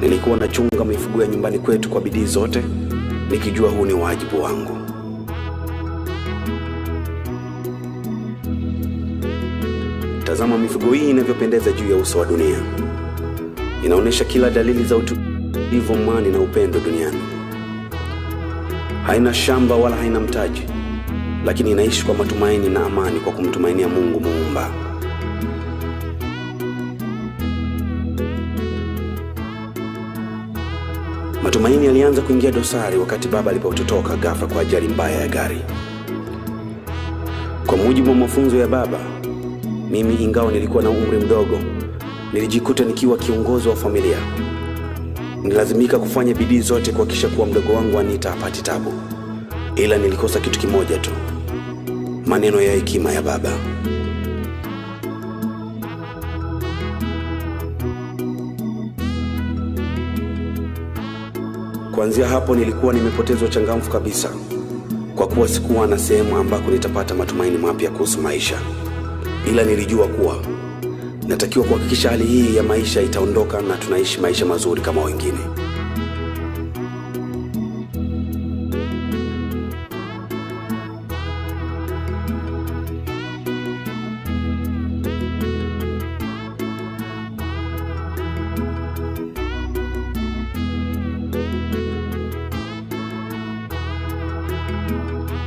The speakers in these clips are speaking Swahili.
Nilikuwa nachunga mifugo ya nyumbani kwetu kwa bidii zote, nikijua huu ni wajibu wangu. Tazama mifugo hii inavyopendeza juu ya uso wa dunia. Inaonyesha kila dalili za utulivu, amani na upendo duniani. Haina shamba wala haina mtaji, lakini inaishi kwa matumaini na amani kwa kumtumainia Mungu Muumba. Matumaini yalianza kuingia dosari wakati baba alipototoka ghafla kwa ajali mbaya ya gari. Kwa mujibu wa mafunzo ya baba, mimi ingawa nilikuwa na umri mdogo, nilijikuta nikiwa kiongozi wa familia. Nilazimika kufanya bidii zote kuhakikisha kuwa mdogo wangu Anita hapati tabu. Ila nilikosa kitu kimoja tu, maneno ya hekima ya baba. Kuanzia hapo nilikuwa nimepoteza uchangamfu kabisa, kwa kuwa sikuwa na sehemu ambako nitapata matumaini mapya kuhusu maisha. Ila nilijua kuwa natakiwa kuhakikisha hali hii ya maisha itaondoka na tunaishi maisha mazuri kama wengine.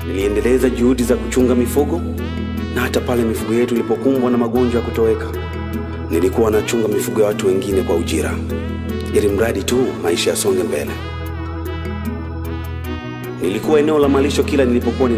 Niliendeleza juhudi za kuchunga mifugo, na hata pale mifugo yetu ilipokumbwa na magonjwa ya kutoweka, nilikuwa nachunga mifugo ya watu wengine kwa ujira, ili mradi tu maisha yasonge mbele. Nilikuwa eneo la malisho kila nilipokuwa